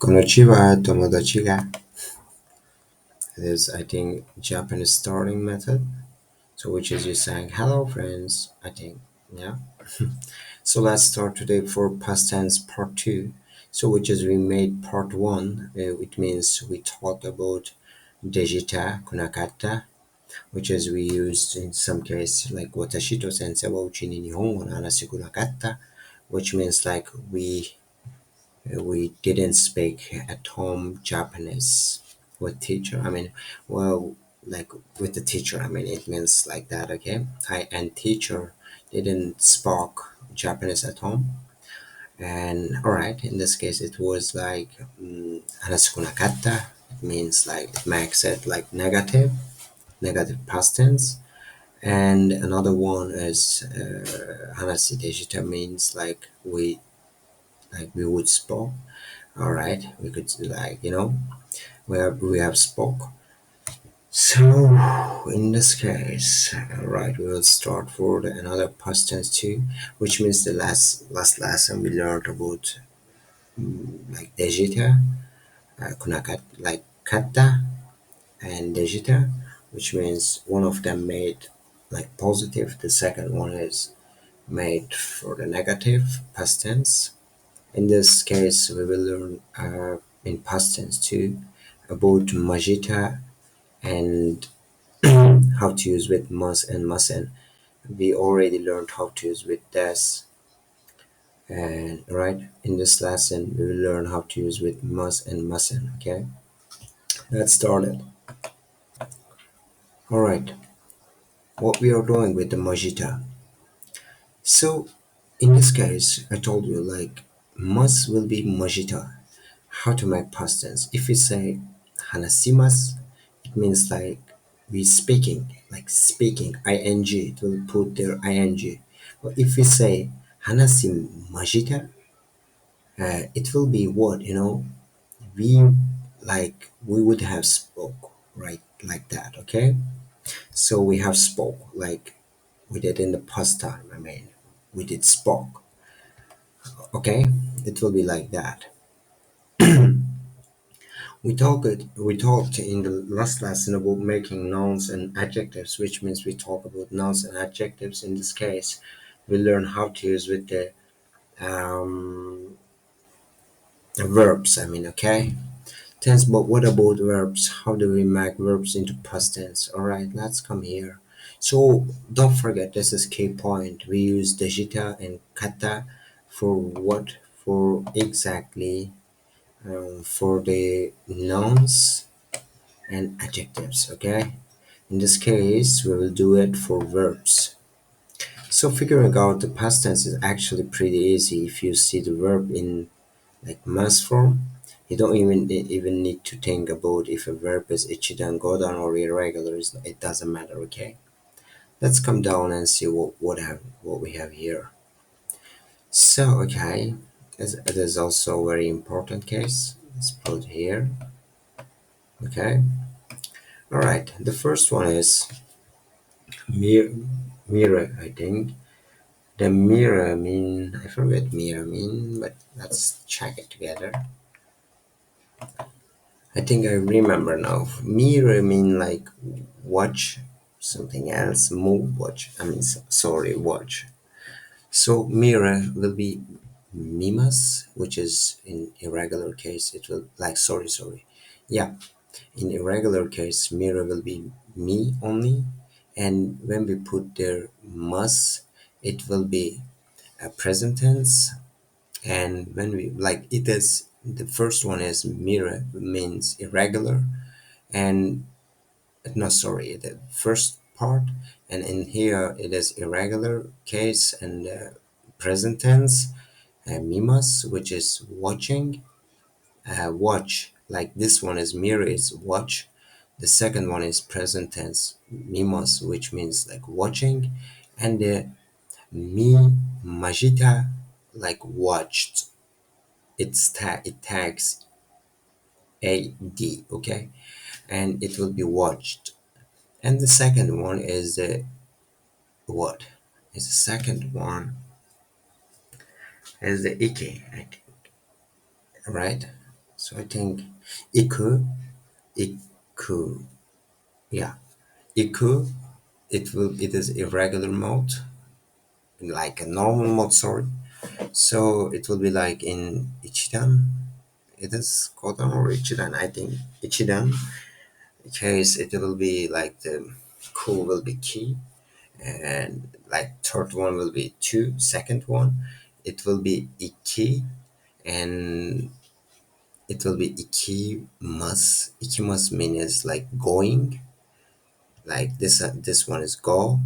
Konnichiwa, Tomodachi ga. It is, I think, Japanese starting method. So, which is you saying hello, friends. I think, yeah. So let's start today for past tense part two. So, which is we made part one. It means we talked about dejita, kunakata, which is we used in some case like watashi to sensei wa uchi ni nihongo no hanashi kunakatta, which means like we didn't speak at home Japanese with teacher. I mean, well, like with the teacher. I mean, it means like that. Okay, I and teacher didn't spoke Japanese at home. And all right, in this case, it was like hanasu nakata. It means like it makes it like negative past tense. And another one is hanasi dejita means like we would spoke. All right, we could like we have spoke. So in this case, all right, we will start for another past tense too, which means the last lesson we learned about like dejita, kunakat like kata and dejita, which means one of them made like positive, the second one is made for the negative past tense. In this case, we will learn in past tense too about Majita and how to use with must and mustn't. We already learned how to use with this, and right in this lesson we will learn how to use with must and mustn't. Okay, let's start it. All right, what we are doing with the Majita. So in this case, I told you like must will be Majita. How to make past tense? If we say hanasimas, it means like we speaking, like speaking, ing. It will put their ing. But if we say hanasimajita, it will be what we we would have spoke right like that. Okay, so we have spoke like we did in the past time. I mean, we did spoke. Okay, it will be like that. We talked in the last lesson about making nouns and adjectives, which means we talk about nouns and adjectives. In this case, we learn how to use with the verbs. I mean, okay, tense. But what about verbs? How do we make verbs into past tense? All right, let's come here. So don't forget, this is key point. We use dejita and kata for what? For exactly for the nouns and adjectives. Okay, in this case we will do it for verbs. So figuring out the past tense is actually pretty easy if you see the verb in like mass form. You don't even need to think about if a verb is ichidan godan or irregular. It doesn't matter. Okay, let's come down and see what we have here. So okay, it is also a very important case. Let's put here. Okay, all right, the first one is Mir- mirror, I think. The mirror mean, I forget mirror mean, but let's check it together. I think I remember now. Mirror mean like watch something else, move, watch. I mean, sorry, watch. So mirror will be mimas, which is in irregular case, it will like, sorry. Yeah, in irregular case, mirror will be me only. And when we put there must, it will be a present tense. And when we like it is the first one is mirror means irregular, and no, sorry, the first part, and in here it is irregular case and present tense, mimas, which is watching, watch. Like this one is mirror is watch. The second one is present tense mimos, which means like watching, and the mi majita like watched. It tags ad, okay, and it will be watched. And the second one is the what? Is the second one is the ike, I think, right? So I think iku, iku, yeah, iku. It is irregular mode, like a normal mode. Sorry. So it will be like in Ichidan. It is Kodan or Ichidan. I think Ichidan. Because it will be like the ku will be ki, and like third one will be two. Second one, it will be iki, and it will be ikimas. Ikimas means like going. Like this one is go.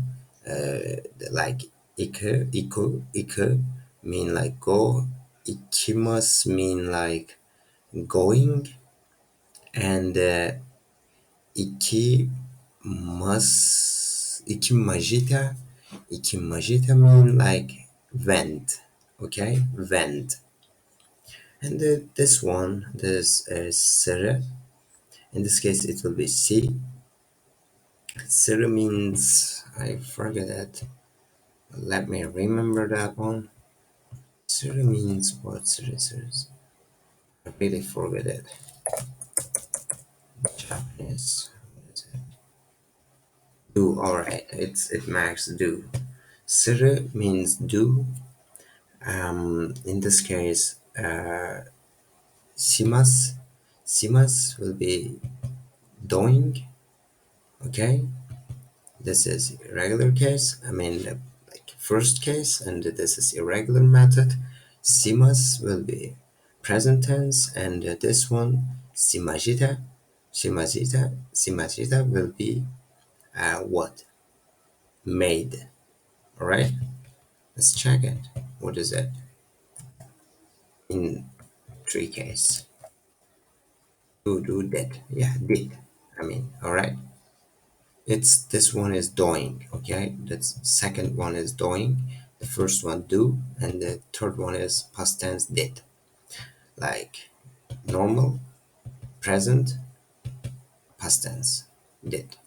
Like iku mean like go. Ikimas mean like going, and ikimajita. Ikimajita mean like vent. Okay, vent. And this one, this is sere. In this case, it will be si. Sere means I forget that. Let me remember that one. Sere means what? Sere. I really forget it. Japanese. What is it? Do. All right. It marks do. Sere means do. In this case, simas. Simas will be doing. Okay, this is irregular case. I mean, like first case, and this is irregular method. Simas will be present tense, and this one simajita, simajita will be what made. All right, let's check it. What is it in three case? Do did, yeah, did. I mean, all right. It's this one is doing, okay? The second one is doing, the first one do, and the third one is past tense did. Like normal, present, past tense, did.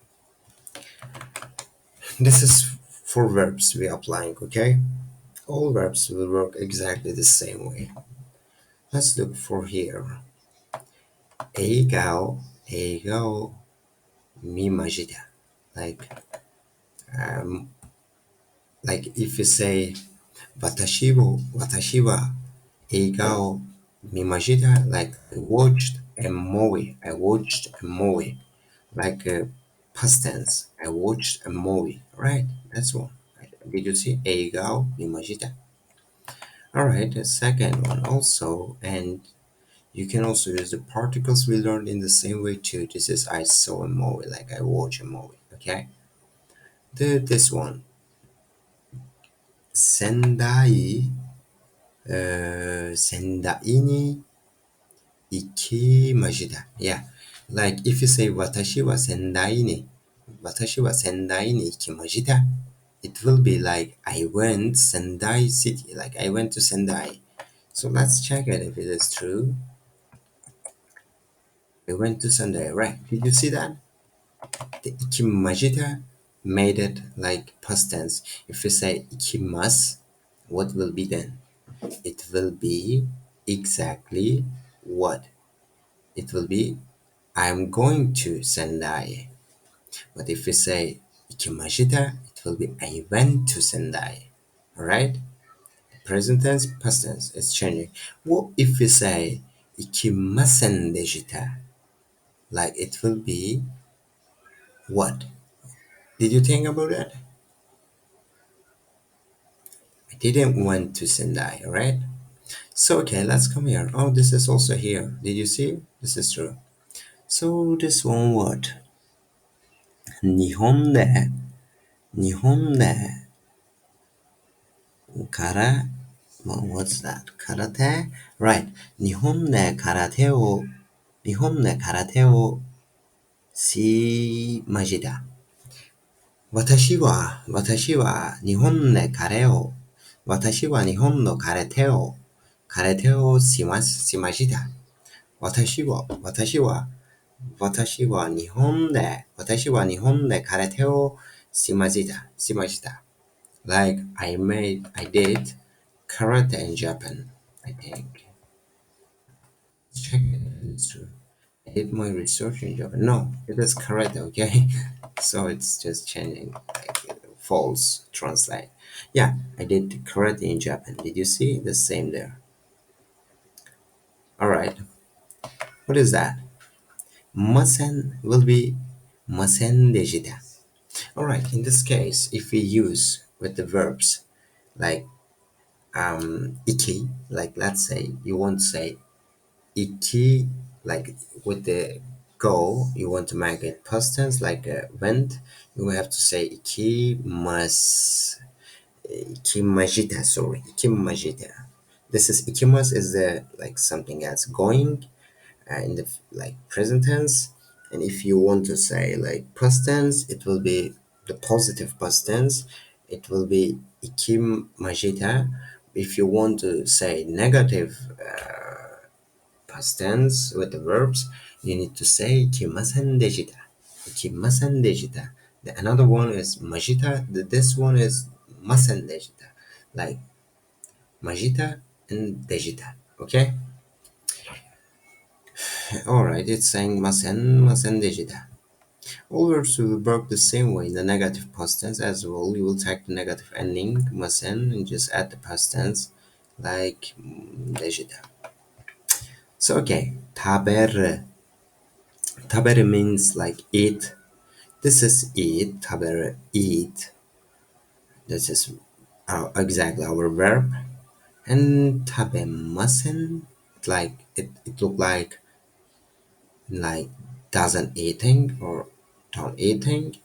This is for verbs we applying, okay? All verbs will work exactly the same way. Let's look for here. Eigao, eigao, mimajita. Like, um, like if you say watashi wa eiga o mimajita, like I watched a movie. I watched a movie. Like past tense. I watched a movie. Right? That's one. Right. Did you see eiga o mimajita? Alright, the second one also, and you can also use the particles we learned in the same way too. This is I saw a movie, like I watched a movie. Okay? This one. Sendai, sendai ni ikimajita. Yeah. Like if you say watashi wa sendai ni, watashi wa sendai ni ikimajita, it will be like I went Sendai city, like I went to Sendai. So let's check it if it is true. I went to Sendai, right? Did you see that? The ikimajita made it like past tense. If you say ikimas, what will be then? It will be exactly what? It will be I'm going to Sendai. But if we say ikimashita, it will be I went to Sendai. Alright? Present tense, past tense, it's changing. What if we say ikimasen deshita? Like it will be what? Did you think about that? I didn't went to Sendai, alright? So okay, let's come here. Oh, this is also here. Did you see? This is true. So this one word. 日本で、what's that? Karate? Right. 日本で空手をしました。私は日本で空手をしました。Like I did karate in Japan, I think. Check it. it's true. I did my research in Japan. No, it is correct, okay? So it's just changing, like false translate. Yeah, I did correct in Japan. Did you see the same there? All right. What is that? Masen will be masen dejita. All right. In this case, if we use with the verbs like iki, like let's say you want to say iki, like with the go, you want to make it past tense, like went. You will have to say ikimajita. Sorry, ikimajita. This is ikimas is the like something else going in the like present tense, and if you want to say like past tense, it will be the positive past tense. It will be ikimajita. If you want to say negative past tense with the verbs, you need to say ikimasen dejita. Ikimasen dejita. The another one is majita. This one is masen dejita. Like majita and dejita. Okay? Alright, it's saying masen dejita. All verbs will work the same way in the negative past tense as well. You will take the negative ending masen and just add the past tense like dejita. So okay, taber. Taber means like eat. This is eat, taber, eat. This is exactly our verb. And tabemasen, like it look like doesn't eating or don't eating.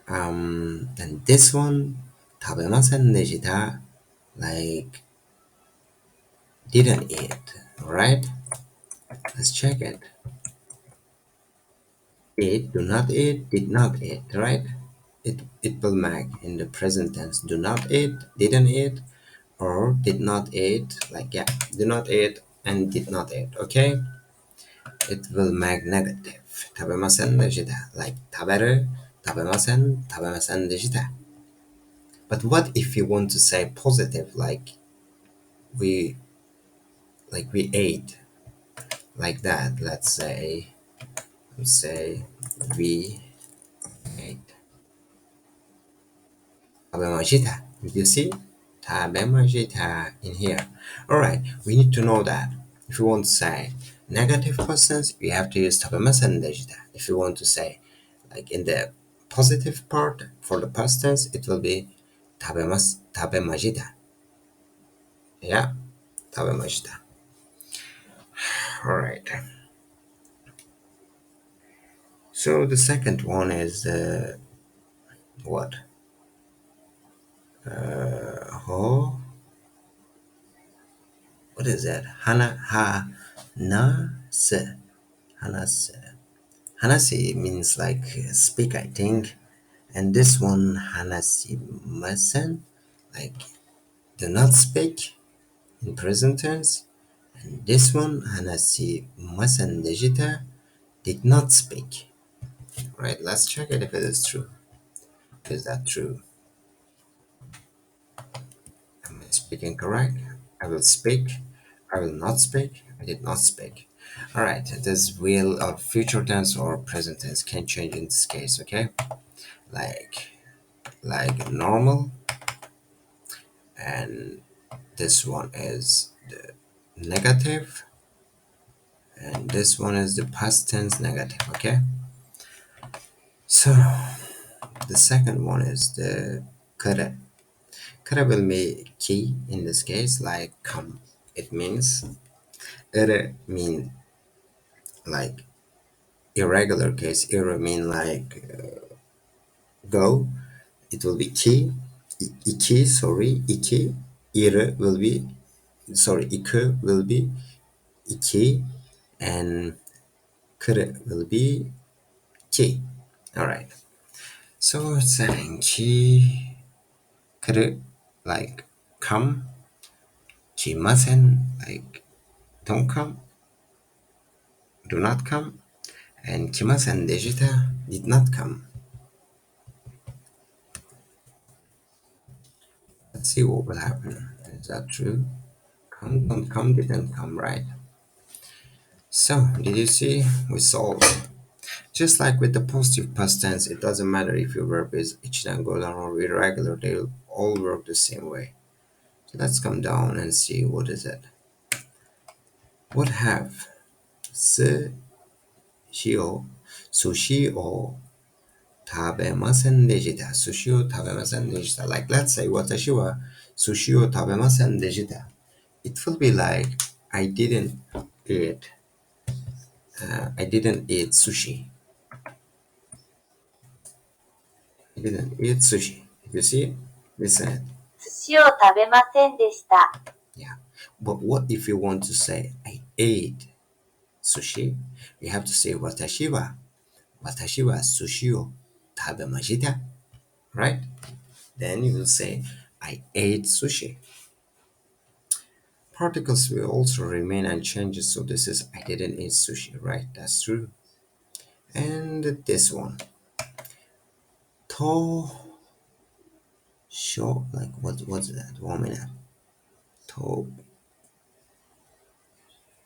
And this one, tabemasen dejita, like didn't eat. Alright? Let's check it. Eat, do not eat, did not eat, right? It will make in the present tense do not eat, didn't eat, or did not eat, like yeah, do not eat and did not eat, okay? It will make negative. 食べませんでした like 食べる, 食べませんでした. But what if you want to say positive, we we ate, like that? Let's say we ate. 食べました. Did you see? 食べました in here. Alright, we need to know that. If you want to say negative past tense, you have to use 食べませんでした. If you want to say, like in the positive part for the past tense, it will be 食べました. Yeah, 食べました. Alright. So the second one is what? Ho. What is that? Na se. Hanase. Hanase means like speak, I think. And this one, hanasimasen, like do not speak in present tense. And this one, hanasimasen dejita, did not speak. Right, let's check it if it is true. Is that true? Am I speaking correct? I will speak. I will not speak. I did not speak. All right, this will or future tense or present tense can change in this case. Okay, like normal, and this one is the negative, and this one is the past tense negative. Okay, so the second one is the kare. Kare will be key in this case, like come. It means ere mean like irregular case. Ere mean like go. It will be key. Iki, sorry, iki. Ire will be sorry. Iku will be iki, and kure will be ki. All right. So it's saying ki kure, like come, kimasen, like don't come, do not come, and kimasen dejita, did not come. Let's see what will happen. Is that true? Come, don't come, didn't come, right? So, did you see? We solved. Just like with the positive past tense, it doesn't matter if your verb is ichidangodan or irregular, they'll all work the same way. So let's come down and see what is it. What have? S, shio, sushi o tabemasen dejita. Sushi o tabemasen dejita. Like let's say watashi wa sushi o tabemasen dejita. It will be like eat I didn't eat sushi. I didn't eat sushi. If you see it, listen it. 寿司を食べませんでした。Yeah. But what if you want to say I ate sushi? You have to say watashi wa sushi o tabemashita, right? Then you will say I ate sushi. Particles will also remain unchanged, so this is I didn't eat sushi, right? That's true. And this one. To show like what's that? 1 minute. To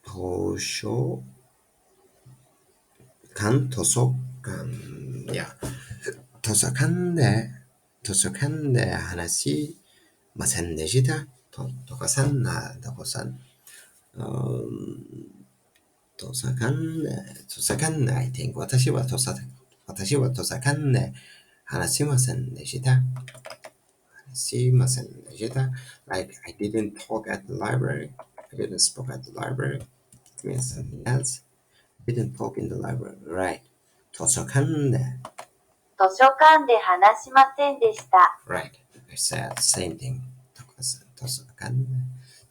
to show kan tosokan. Yeah. Tosokan de tosokan de hanashi masen deshita. Tokasan na tokosan. Tosakan tosakan I think 私はトサカンで話しませんでした。しませんでした. Like I didn't talk at the library. I didn't speak at the library. It means something else. I didn't talk in the library. Right. 図書館で. 図書館で話しませんでした。Right. I said same thing. 図書館で.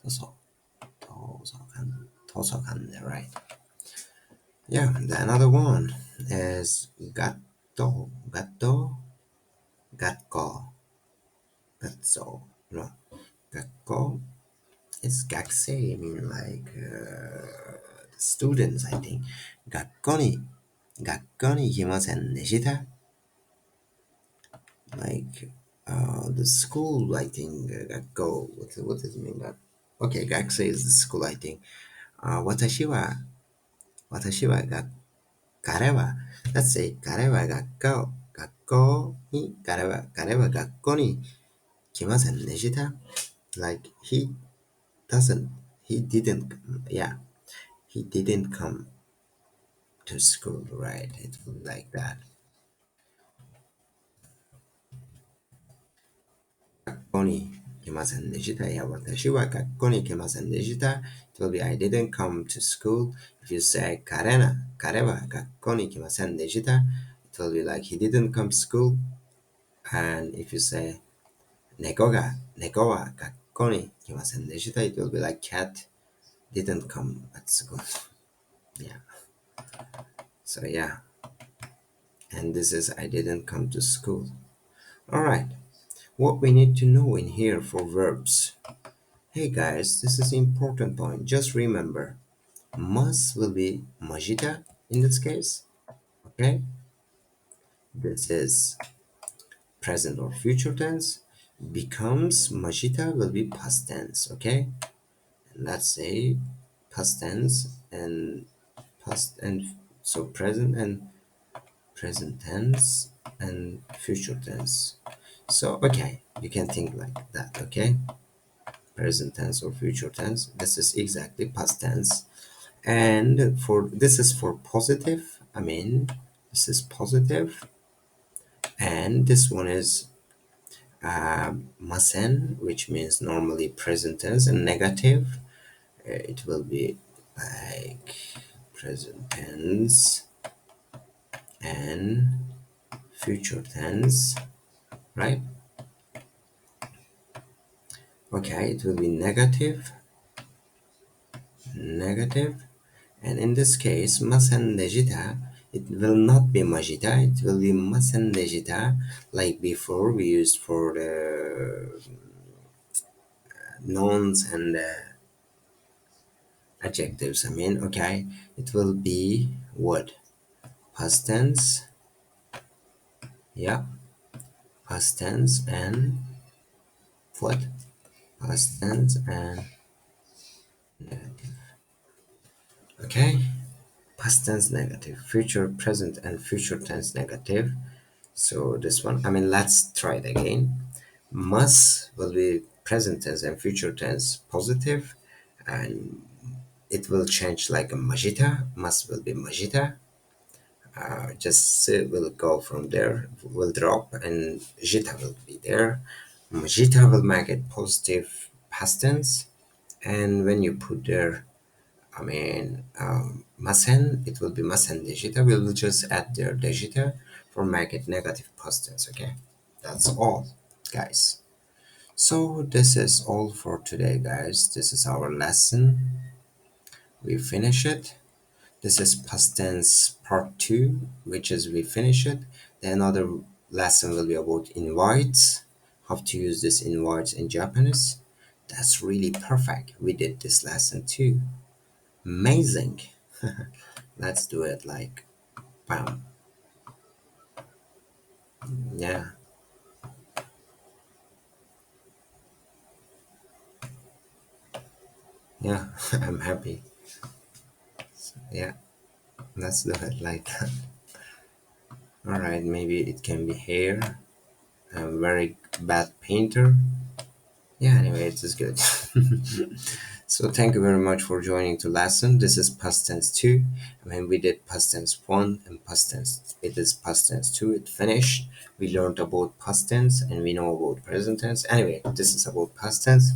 図書館で. Right. Yeah. The another one is gatto. Gatto. Gatko. Gatso. No. Gatko is gakusei. I mean like students. I think. 学校に行きませんでした. Like the school. I think. 学校. What does it mean? That okay. Gakusei is the school. I think. 私は彼は let's say 彼は学校に来ませんでした. Like he didn't, yeah, he didn't come to school, right? It was like that. 学校に来ませんでした. Yeah, 私は学校に来ませんでした. It will be I didn't come to school. If you say 彼は学校に来ませんでした, it will be like he didn't come to school. And if you say 猫は学校に来ませんでした, it will be like cat didn't come at school. Yeah. So yeah. And this is I didn't come to school. Alright. What we need to know in here for verbs. Hey guys, this is an important point. Just remember, must will be majita in this case. Okay? This is present or future tense. Becomes majita will be past tense. Okay? And let's say past tense and past and so present tense and future tense. So okay, you can think like that. Okay? Present tense or future tense. This is exactly past tense. And for this is for positive. I mean, this is positive, and this one is masen, which means normally present tense, and negative. It will be like present tense and future tense, right? Okay, it will be negative, and in this case, masen dejita, it will not be majita, it will be masen dejita, like before we used for the nouns and adjectives. I mean, okay, it will be what? Past tense, yeah, past tense and what? Past tense and negative. Okay, past tense negative, future present and future tense negative. So this one, I mean, let's try it again. Must will be present tense and future tense positive, and it will change like a majita. Must will be majita. Just will go from there, will drop, and jita will be there. Majita will make it positive past tense, and when you put there, I mean, masen, it will be masen digita. We will just add their digita for make it negative past tense. Okay, that's all, guys. So this is all for today, guys. This is our lesson. We finish it. This is past tense part two, which is we finish it. Then another lesson will be about invites, how to use this invites in Japanese. That's really perfect. We did this lesson too. Amazing. Let's do it like bam. Yeah, yeah. I'm happy. Yeah, let's do it like that. All right, maybe it can be hair. I'm a very bad painter. Yeah, anyway, it is good. So thank you very much for joining to lesson. This is past tense 2. I mean, we did past tense 1 and past tense. It is past tense 2. It finished. We learned about past tense and we know about present tense. Anyway, this is about past tense.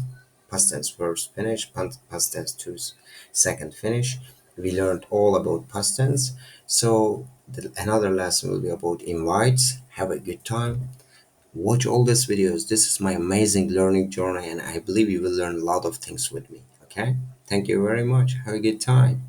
Past tense first finish, past tense 2 second finish. We learned all about past tense. So another lesson will be about invites. Have a good time. Watch all these videos. This is my amazing learning journey, and I believe you will learn a lot of things with me. Okay? Thank you very much. Have a good time.